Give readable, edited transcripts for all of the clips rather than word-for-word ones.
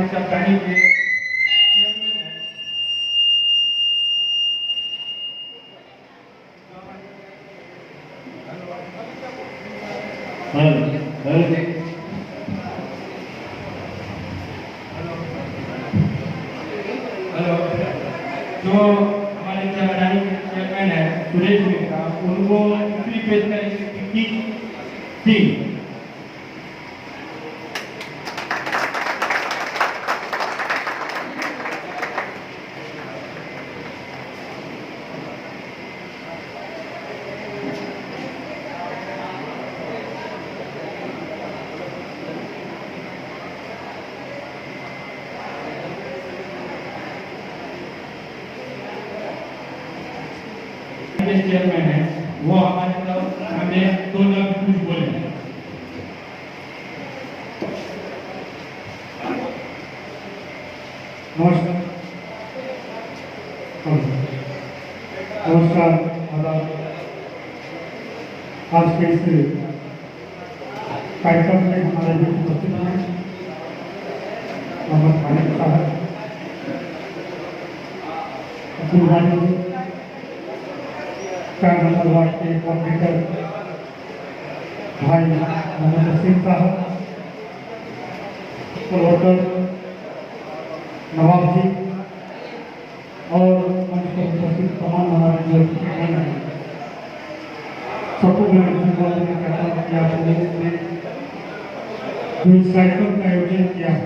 साथ गाड़ी के चेयरमैन है। हेलो, जो हमारे गाड़ी के चेयरमैन है सुरेश मिश्रा, उनको दूसरी पेश करेंगे सिंह। चेयरमैन है वो हमारे तरफ हमें 2 लफ्ज कुछ बोले। नमस्कार आज के इस कार्यक्रम में हमारे बीच उपस्थित हैं मोहम्मद खालिद साहब, अब्दुल 4 नंबर वार्ड के कॉर्पोरेटर भाई मोहम्मद सिंह साहब, प्रोमोटर नवाब जी और मंच पर उपस्थित तमाम हमारे जो सबको मैं धन्यवाद देना चाहता हूँ कि आप लोगों ने जो इस कार्यक्रम का आयोजन किया है,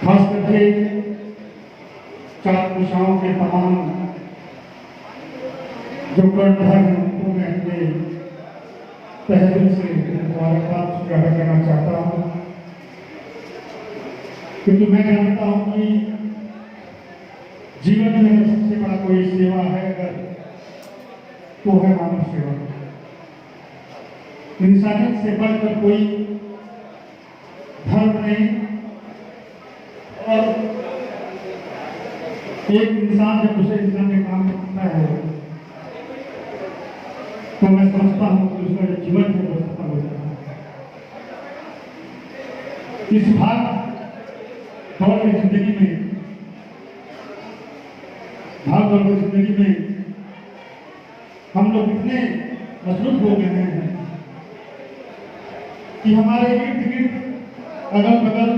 खास करके 4 दिशाओं के तमाम जो कर्णधार हैं उनको मैं अपने तहे दिल से मुबारकबाद ज्यादा करना चाहता हूँ, क्योंकि मैं जानता हूँ कि जीवन में सबसे बड़ा कोई सेवा है अगर तो है मानव सेवा। इंसानियत से बढ़कर कोई धर्म नहीं, और एक इंसान जब दूसरे इंसान के काम करता है तो मैं समझता हूँ कि उसका जो जीवन है वो सफल हो जाता है। इस भाग दौड़ की जिंदगी में हम लोग इतने मसरूफ हो गए हैं कि हमारे इर्द गिर्द अगल बगल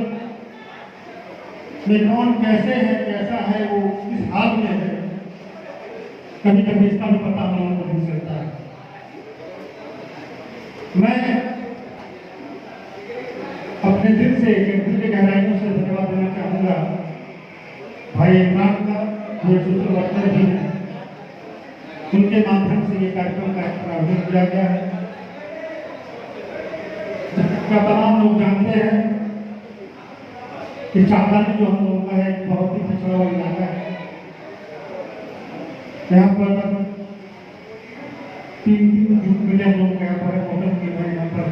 में कौन कैसे है कैसा है वो किस हाल में है, कभी कभी इसका भी पता हम लोगों को नहीं चलता है। मैं अपने दिल की गहराइयों से धन्यवाद देना चाहूँगा भाई इमरान का, जो सोशल वर्कर भी हैं, उनके माध्यम से ये कार्यक्रम का आयोजन किया गया है। जिसका तमाम लोग जानते हैं कि चांदानी जो हम लोगों का है बहुत ही पिछड़ा हुआ इलाका है। यहाँ पर 3 मिलियन लोग यहाँ पर मदद के लिए यहाँ पर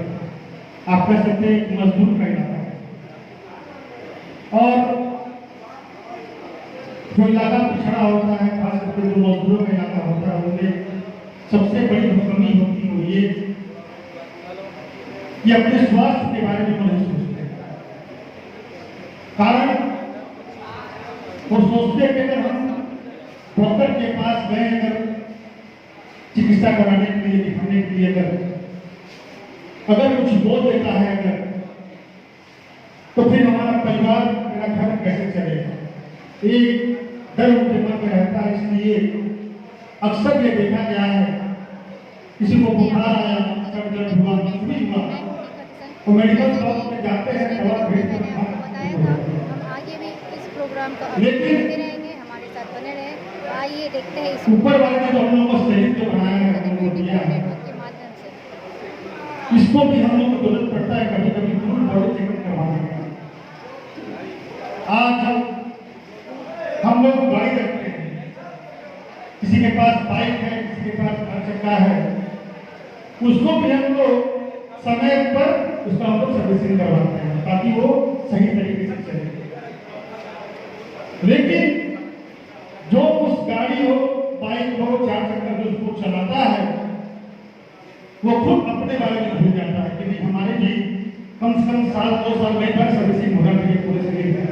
आप कह सकते हैं एक मजदूर का इलाका है, और जो इलाका पिछड़ा होता है, खास करके जो मजदूरों का इलाका होता है, उनमें सबसे बड़ी कमी होती है ये कि अपने स्वास्थ्य के बारे में नहीं सोचते। कारण वो सोचते कि अगर हम डॉक्टर के पास गए, अगर चिकित्सा कराने के लिए, दिखाने के लिए अगर कुछ बोल देता है अगर, तो फिर हमारा परिवार, मेरा घर कैसे चलेगा, एक डर उनके मन में रहता है। इसलिए अक्सर ये देखा गया है, किसी को बुखार आया, सर दर्द हुआ, कुछ भी हुआ, तो मेडिकल शॉप में जाते हैं, दवा भेजकर लेकिन हमारे साथ बने रहे। आइए देखते हैं इस ऊपर वाले ने जो हम लोगों को शरीर जो बनाया है, हम लोगों को दिया है, इसको भी हम लोग को जरूरत पड़ता है कभी कभी फुल बॉडी चेकअप करवाने का। आज हम लोग गाड़ी रखते हैं, किसी के पास बाइक है, किसी के पास 4 चक्का है, उसको भी हम लोग समय पर उसका हम लोग सर्विसिंग करवाते हैं ताकि वो सही तरीके से चले। लेकिन जो उस गाड़ी हो, बाइक हो, 4 चक्का जो उसको चलाता है, वो खुद अपने बारे में भूल जाता है कि नहीं, हमारे भी कम से कम साल 2 साल में पर सर्विसिंग होना चाहिए पूरे शरीर में।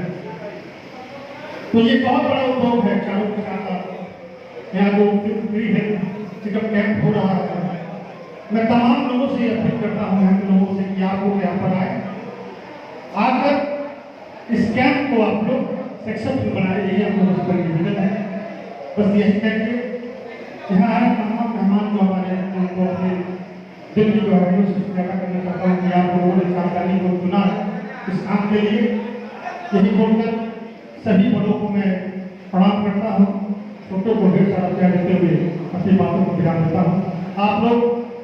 तो ये बहुत बड़ा उपभोग है चारों के साथ यहाँ जो फ्री हेल्थ चेकअप कैंप हो रहा है। मैं तमाम लोगों से अपील करता हूँ लोगों से कि आप लोग यहाँ पर आए, आकर इस कैंप को आप लोग सक्सेसफुल बनाए, यही हम लोगों से निवेदन है। बस यही कहेंगे यहाँ आए तमाम मेहमान जो हमारे हैं उनको अपने दिल की गहराइयों से ज्यादा करना चाहता हूँ कि आप लोगों ने जानकारी को चुना इस काम के लिए। यही बोलकर सभी बड़ों को मैं प्रणाम करता हूँ, छोटों को ढेर सारा प्यार देते हुए अपनी बातों को विराम देता हूँ। आप लोग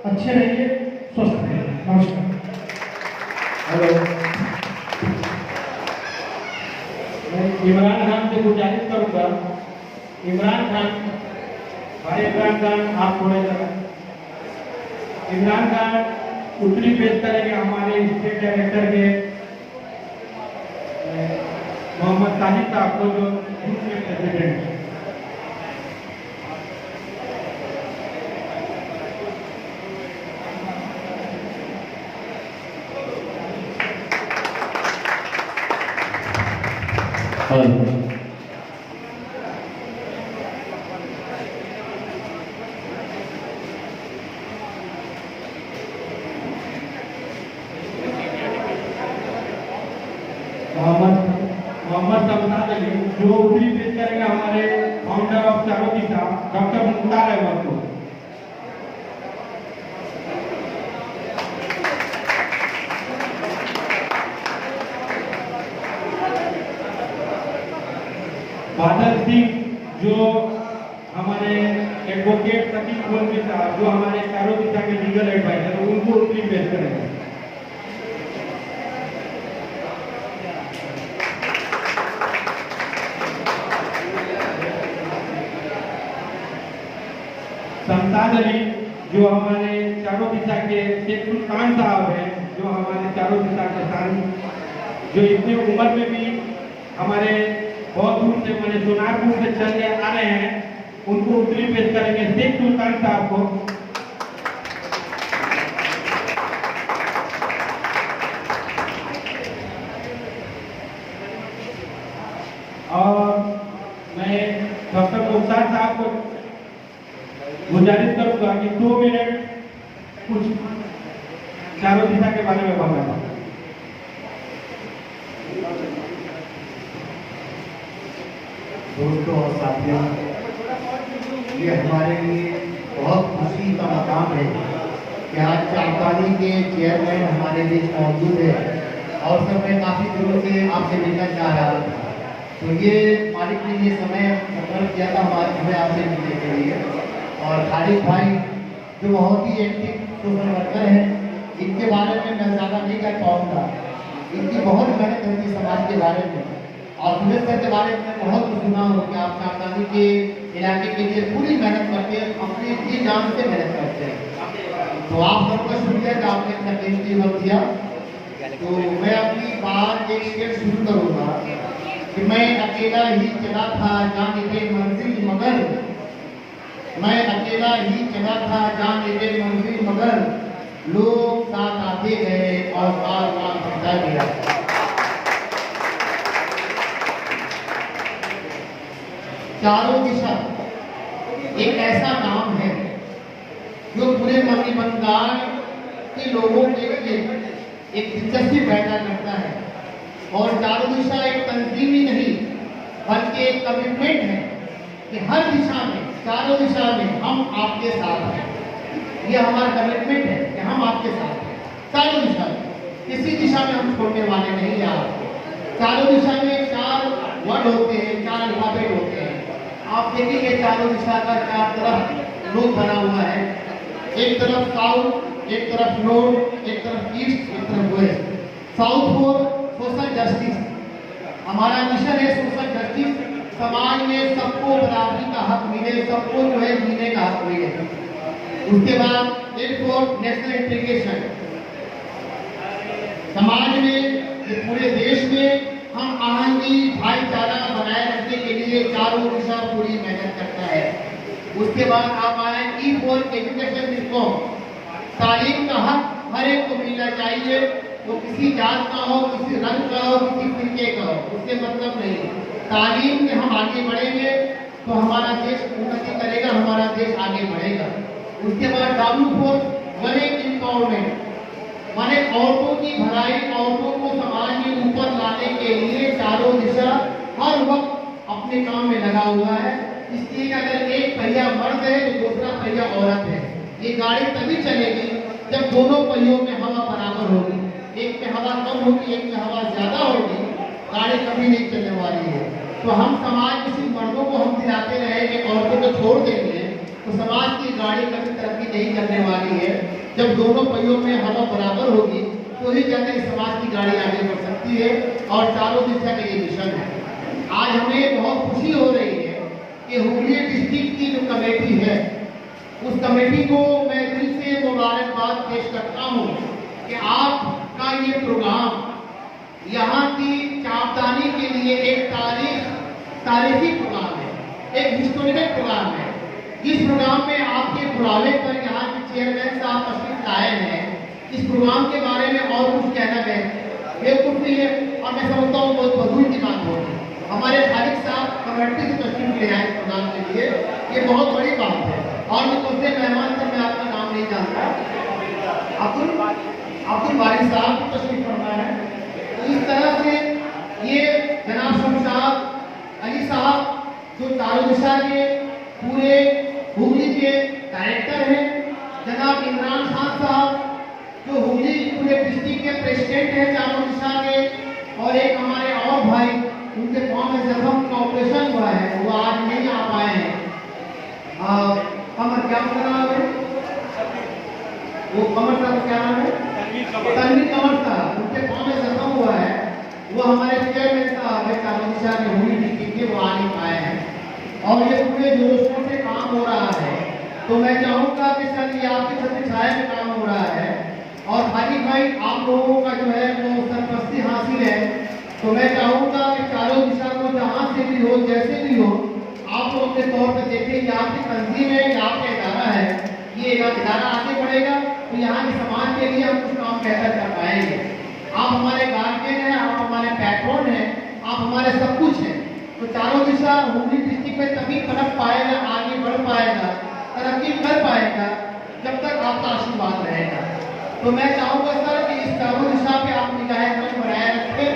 अच्छे रहिए, स्वस्थ रहिए। नमस्कार। हेलो, मैं इमरान खान से गुजारिश करूँगा, इमरान खान, भाई इमरान खान आप थोड़े इमरान खान उत्तरी पेश करेंगे हमारे स्टेट डायरेक्टर के मोहम्मद ताहिर साहब को, जो ग्रुप के प्रेसिडेंट हैं। मोहम्मद समताज अली, जो उत्तरी पेश करेंगे हमारे फाउंडर ऑफ चारों दिशा डॉक्टर मुख्तार अहमद को। बादल सिंह, जो हमारे एडवोकेट सतीश गोलवी साहब, जो हमारे चारों दिशा के लीगल एडवाइजर, उनको उत्तरी पेश करेंगे। समताज अली, जो हमारे चारों दिशा के शेख सुल्तान साहब हैं, जो हमारे चारों दिशा के सांसद, जो इतनी उम्र में भी हमारे बहुत दूर से मैंने सोनारपुर से चल के आ रहे हैं, उनको उत्तरी पेश करेंगे शेख सुल्तान साहब को। और मैं डॉक्टर मुख्तार साहब को गुजारिश करूंगा कि 2 मिनट कुछ चारों दिशा के बारे में बताना। दोस्तों और साथियों, ये हमारे लिए बहुत खुशी का मकाम है कि आज चांपानी के चेयरमैन हमारे बीच मौजूद है और सब मैं काफ़ी दिनों से आपसे मिलना चाह रहा था। तो ये मालिक ने ये समय मुकर्रर किया था हमें आपसे मिलने के लिए। और खालिद भाई जो बहुत ही एक्टिव सोशल वर्कर हैं, इनके बारे में मैं ज़्यादा नहीं कह पाऊँगा। इनकी बहुत मेहनत होती समाज के बारे में, और सुरेश सर के बारे में बहुत कुछ सुना हो कि आप चांपानी के इलाके के लिए पूरी मेहनत करते हैं, अपनी जी जान से मेहनत करते हैं। तो आप सबका शुक्रिया कि आपने इतना कीमती वक्त दिया। तो मैं अपनी बात एक शेर शुरू करूँगा कि मैं अकेला ही चला था जाने मंजिल मगर, मैं अकेला ही चला था जाने मंजिल मगर, लोग साथ आते गए और बार बार हटा गया। चारों दिशा एक ऐसा नाम है जो पूरे मध्य बंगाल के लोगों के लिए एक दिलचस्पी पैदा करता है। और चारों दिशा एक तंजीम ही नहीं बल्कि एक कमिटमेंट है कि हर दिशा में, चारों दिशा में हम आपके साथ हैं। ये हमारा कमिटमेंट है कि हम आपके साथ हैं चारों दिशा में, किसी दिशा में हम छोड़ने वाले नहीं हैं आपको। चारों दिशा में 4 वर्ड होते हैं, 4 अल्फाबेट होते हैं। आप देखेंगे चारों दिशा का 4 तरफ रूप बना हुआ है, एक तरफ साउथ, एक तरफ नॉर्थ, एक तरफ ईस्ट, एक तरफ west. South for social justice, हमारा मिशन है सोशल जस्टिस, समाज में सबको बराबरी का हक मिले, सबको जो है जीने का हक मिले। उसके बाद एड फॉर नेशनल इंटीग्रेशन, समाज में, पूरे देश में हम आहंगी भाईचारा बनाए रखने के लिए चारों दिशा पूरी मेहनत करता है। उसके बाद आप आए ई फॉर एजुकेशन रिफॉर्म, तालीम का हक हर एक को मिलना चाहिए, वो किसी जात का हो, किसी रंग का हो, किसी फिरके का हो, उससे मतलब नहीं। तालीम में हम आगे बढ़ेंगे तो हमारा देश उन्नति करेगा, हमारा देश आगे बढ़ेगा। उसके बाद W4 वुमेन एम्पावरमेंट, माने औरतों की भलाई, औरतों को समाज में ऊपर लाने के लिए चारों दिशा हर वक्त अपने काम में लगा हुआ है। इसलिए अगर एक पहिया मर्द है तो दूसरा पहिया औरत है। ये गाड़ी तभी चलेगी जब दोनों पहियों में हवा बराबर होगी। एक में हवा कम होगी, एक में हवा ज्यादा होगी, गाड़ी कभी नहीं चलने वाली है। तो हम समाज में सिर्फ मर्दों को हम दिलाते रहेंगे, औरतों को छोड़ देंगे तो समाज की गाड़ी कभी तरक्की नहीं करने वाली है। जब दोनों पहियों में हवा बराबर होगी तो ही जाकर समाज की गाड़ी आगे बढ़ सकती है और चारों दिशा का ये मिशन है। आज हमें बहुत खुशी हो रही है कि हुगली डिस्ट्रिक्ट की जो कमेटी है, उस कमेटी को मैं दिल से मुबारकबाद पेश करता हूँ कि आपका ये प्रोग्राम यहाँ की चापदानी के लिए एक तारीखी प्रोग्राम है, एक हिस्टोरिकल प्रोग्राम है। इस प्रोग्राम में आपके बुलावे पर यहाँ के चेयरमैन साहब तशरीफ लाए हैं। इस प्रोग्राम के बारे में और कुछ कहना है बेवकूफ नहीं है और मैं समझता हूँ बहुत फजूल की बात होगी। हमारे खालिद साहब कमेटी से तशरीफ ले आए प्रोग्राम के लिए, ये बहुत बड़ी बात है। और मैं दूसरे मेहमान से मैं आपका नाम नहीं जानता, अब्दुल बारी साहब को तशरीफ फरमा है। तो इस तरह से ये जनाब शमशाद अली साहब जो चारों दिशा के पूरे हुगली के डायरेक्टर हैं, जनाब इमरान खान साहब जो हुगली पूरे डिस्ट्रिक्ट के प्रेसिडेंट हैं चारों दिशा के, और एक हमारे और भाई उनके पाँव में जख्म का ऑपरेशन हुआ है, वो आज नहीं आ पाए हैं। कमर क्या नाम है, वो कमर साहब क्या नाम है, तनवीर कमर साहब, उनके पाँव में जख्म हुआ है। वो हमारे चेयरमैन साहब है चारों दिशा के हुगली डिस्ट्रिक्ट के, वो आ नहीं पाए हैं और ये पूरे जोशों से काम हो रहा है। तो मैं चाहूँगा कि सर ये आपके छत्र छाया में काम हो रहा है और खालिद भाई आप लोगों का जो है वो सरपरस्ती हासिल है। तो मैं चाहूँगा कि चारों दिशा को जहाँ से भी हो, जैसे भी हो, आप लोग अपने तौर पर देखें कि आपकी तंजीम है, कि आपका इदारा है, ये इदारा आगे बढ़ेगा तो यहाँ के समाज के लिए हम कुछ काम बेहतर कर पाएंगे। आप हमारे गार्जियन हैं, आप हमारे पैट्रॉन हैं, आप हमारे सब कुछ हैं। तो चारों दिशा हुगली डिस्ट्रिक्ट में तभी पनप पाएगा, आगे बढ़ पाएगा, तरक्की कर पाएगा जब तक आपका आशीर्वाद रहेगा। तो मैं चाहूँगा सर कि इस चारों दिशा पे आप निगाहें बनाए रखें।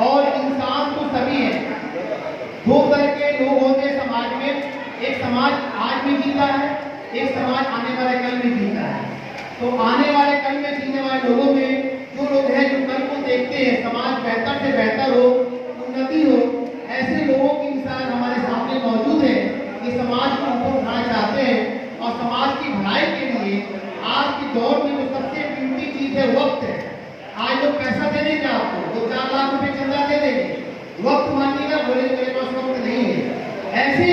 और इंसान तो सभी है, दो तरह के लोग होते हैं समाज में, एक समाज आज भी जीता है, एक समाज आने वाले कल में जीता है। तो आने वाले कल में जीने वाले लोगों में जो लोग हैं जो कल को देखते हैं समाज बेहतर से बेहतर हो, उन्नति हो, ऐसे लोगों की मिसाल हमारे सामने मौजूद है कि समाज को ऊपर उठाना चाहते हैं और समाज की भलाई के लिए आज के दौर में जो सबसे कीमती चीज है वक्त है। आज लोग पैसा दे देंगे आपको, 2-4 लाख रुपए चंदा दे देंगे, वक्त मांगेगा, बोले मेरे पास वक्त नहीं है। ऐसे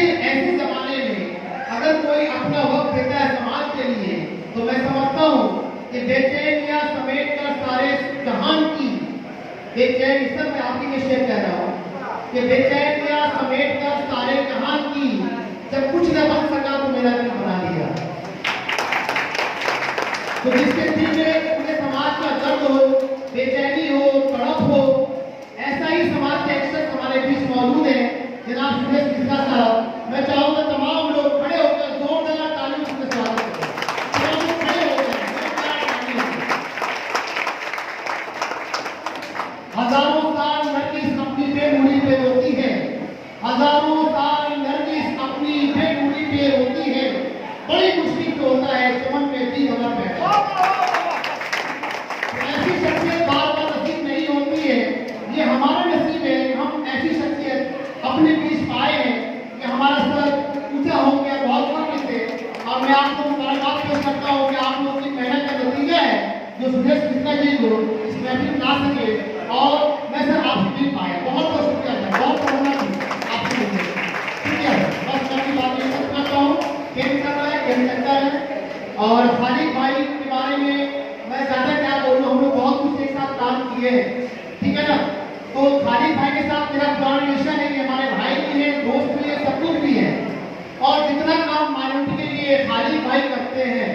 जमाने में अगर कोई अपना वक्त देता है समाज के लिए तो मैं समझता हूँ कि बेचैनियां समेट कर सारे जहान की बेचैन, सर मैं आपकी में शेयर कर रहा हूँ कि बेचैनियां समेट कर सारे जहान की, जब कुछ न बन सका तो मेरा दिल बना दिया। तो जिसके दिल में पूरे समाज का दर्द हो, बेचैनी हो, तड़प हो, ऐसा ही समाज के अक्सर हमारे बीच मौजूद है जनाब सुरेश मिश्रा साहब। मैं चाहूँगा तमाम लोग खड़े होकर जोरदार तालियों से स्वागत करें। हजारों साल नरगिस अपनी बेमुड़ी पे रोती है, हजारों साल नरगिस अपनी बेमुड़ी पे रोती है, बड़ी मुश्किल से होता है चमन में दी नजर बैठा। ऐसी शख्सियत बार बार नसीब नहीं होती है, ये हमारा नसीब है। हम ऐसी शख्सियत अपने बीच पाए हैं कि हमारा सर ऊंचा हो गया बहुत वक्त से। और मैं आपको मुबारकबाद पेश करता हूँ कि आप लोगों की मेहनत का नतीजा है जो सुरेश मिश्रा जी को इस महफिल ला सके और मैं सर आपसे मिल पाया। बहुत बहुत शुक्रिया सर, बहुत बहुत आपसे मिलने। ठीक है, बस मैं अपनी बात नहीं करता हूँ, खेल कर रहा है, खेल करता है। और खालिद भाई के बारे में मैं ज़्यादा क्या बोलूँ, हम लोग बहुत कुछ एक साथ काम किए हैं, ठीक है ना। तो खालिद भाई के साथ मेरा पुराना रिलेशन है कि हमारे भाई भी है, दोस्त भी है, सब कुछ भी है। और जितना काम माइनॉरिटी के लिए खालिद भाई करते हैं,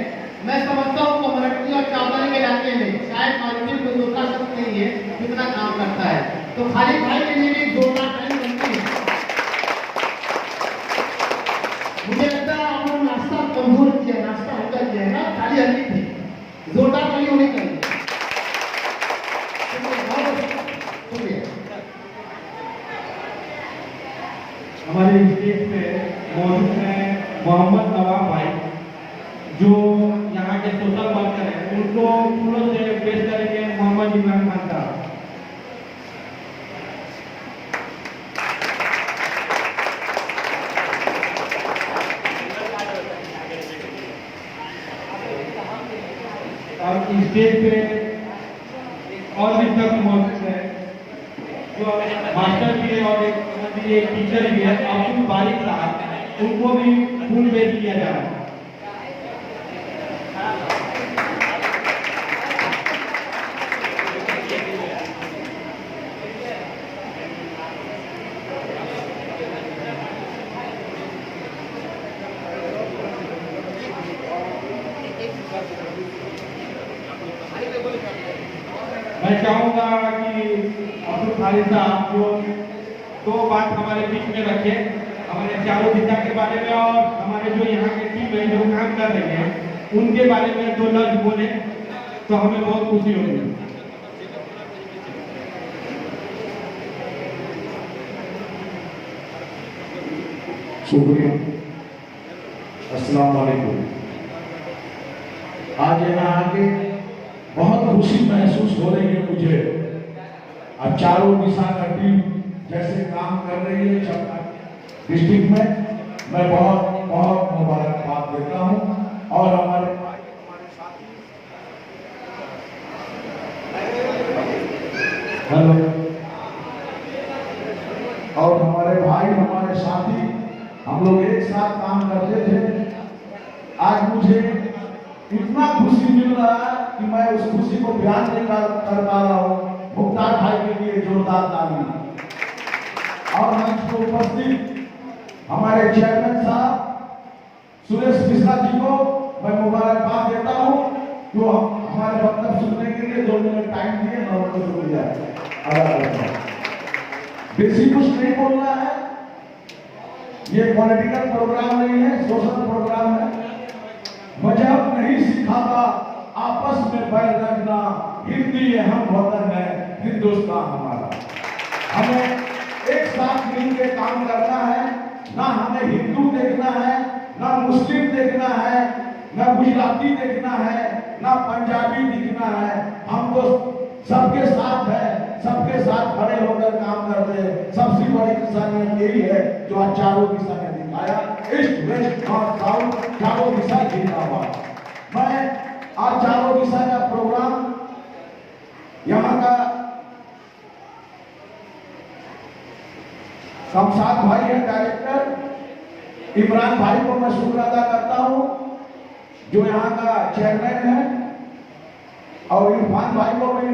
मैं समझता हूँ कम्युनिटी और चावल के इलाके में शायद माइनॉरिटी को दूसरा शख्स नहीं है कितना काम करता है। तो खालिद भाई के लिए भी एक जोरदार ताली बनती है। मुझे लगता है आप लोग नाश्ता कमजोर किया, नाश्ता हल्का किया है ना, ताली हल्की थी, जोरदार ताली होनी चाहिए। शुक्रिया। हमारे स्टेज पे मौजूद हैं मोहम्मद नवाब भाई, जो यहाँ के सोशल वर्कर हैं। उनको फूलों से पेश करेंगे मोहम्मद इमरान खान साहब। और स्टेज पे और भी सब मौजूद है, जो मास्टर भी है और एक टीचर भी है, अब्दुल बारिक साहब, उनको भी फूल पेश किया जा रहा है। मैं चाहूंगा कि अब्दुल खालिद साहब जो दो बात हमारे बीच में रखे, हमारे चारों दिशा के बारे में और हमारे जो यहाँ के टीम है जो काम कर रहे हैं उनके बारे में दो लफ्ज बोले तो हमें बहुत खुशी होगी। शुक्रिया। अस्सलाम वालेकुम। आज यहाँ आके बहुत खुशी महसूस हो रही है मुझे। अब चारों दिशा का टीम जैसे काम कर रही है चंबा डिस्ट्रिक्ट में, मैं बहुत बहुत मुबारकबाद देता हूँ। और हमारे हेलो और हमारे भाई हमारे साथी हम लोग एक साथ काम करते थे। आज मुझे इतना खुशी मिल रहा है कि मैं उस खुशी को बयान नहीं कर पा रहा हूँ। मुख्तार भाई के लिए जोरदार ताली। और मंच पर उपस्थित हमारे चेयरमैन साहब सुरेश मिश्रा जी को मैं मुबारकबाद देता हूँ जो हमारे वक्तव्य सुनने के लिए 2 मिनट टाइम दिए। मैं उनको शुक्रिया। बेसी कुछ नहीं बोलना है, ये पॉलिटिकल प्रोग्राम नहीं है, सोशल प्रोग्राम है। मजहब नहीं सिखाता आपस में बैर रखना, हिंदी हम वतन है, हिंदुस्तान हमारा। हमें एक साथ मिलकर काम करना है। ना हमें हिंदू देखना है, ना मुस्लिम देखना है, ना गुजराती देखना है, ना पंजाबी दिखना है। हम तो सबके साथ है, सबके साथ खड़े होकर काम करते हैं। सबसे बड़ी इंसानियत यही है जो आज चारों दिशा ने दिखाया। ईस्ट वेस्ट नॉर्थ साउथ चारों दिशा जिंदाबाद। मैं आज चारों दिशा का प्रोग्राम यहाँ का शमशाद भाई है डायरेक्टर, इमरान भाई को मैं शुक्र अदा करता हूँ जो यहाँ का चेयरमैन है, और इरफान भाई को भी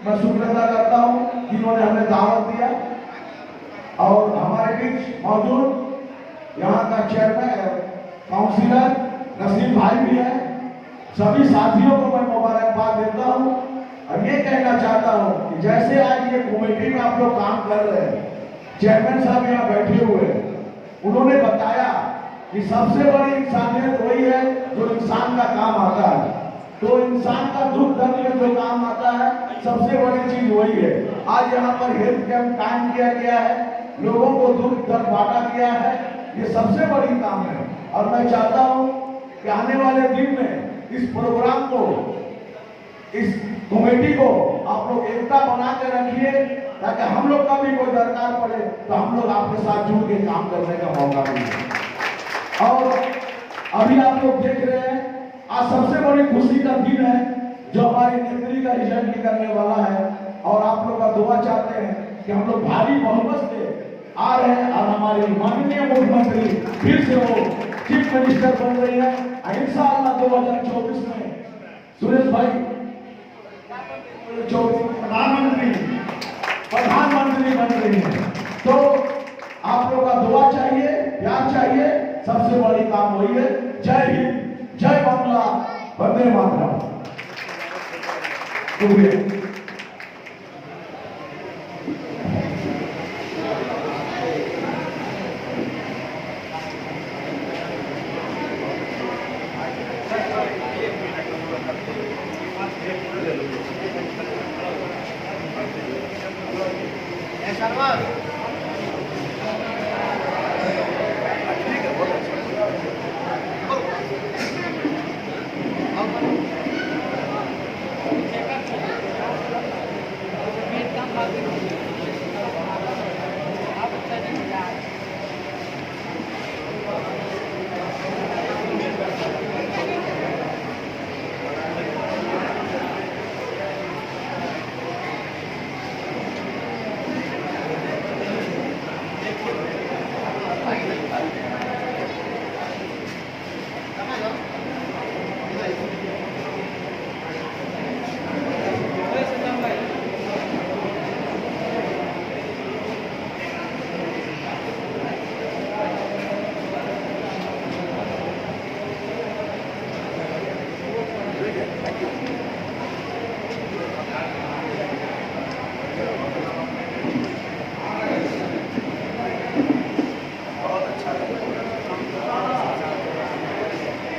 मैं शुक्र अदा करता हूँ जिन्होंने हमें दावत दिया। और हमारे बीच मौजूद यहाँ का चेयरमैन काउंसिलर नसीम भाई भी है। सभी साथियों को मैं मुबारकबाद देता हूँ और ये कहना चाहता हूँ कि जैसे आज ये कमेटी में आप लोग काम कर रहे हैं, चेयरमैन साहब यहाँ बैठे हुए, उन्होंने बताया कि सबसे बड़ी इंसानियत वही है जो इंसान का काम आता है। तो इंसान का दुख दर्द में जो काम आता है सबसे बड़ी चीज वही है। आज यहाँ पर हेल्थ कैंप कायम किया गया है, लोगों को दुख दर्द बांटा गया है, ये सबसे बड़ी काम है। और मैं चाहता हूँ कि आने वाले दिन में इस प्रोग्राम को, इस कमेटी को आप लोग एकता बना के रखिए ताकि हम लोग का भी कोई दरकार पड़े तो हम लोग आपके साथ जुड़ के काम करने का मौका मिले। और अभी आप लोग देख रहे हैं आज सबसे बड़ी खुशी का दिन है जो हमारी नेत्री का रिजल्ट निकलने वाला है। और आप लोग का दुआ चाहते हैं कि हम लोग भारी बहुमत से आ रहे हैं और हमारे माननीय मुख्यमंत्री फिर से वो चीफ मिनिस्टर बन रही है। इंशाअल्लाह 2024 में सुरेश भाई प्रधानमंत्री बन रही है। तो आप लोग का दुआ चाहिए, प्यार चाहिए, सबसे बड़ी काम वही है। जय हिंद, जय बांग्ला, वंदे मातरम। शुक्रिया। शर्मा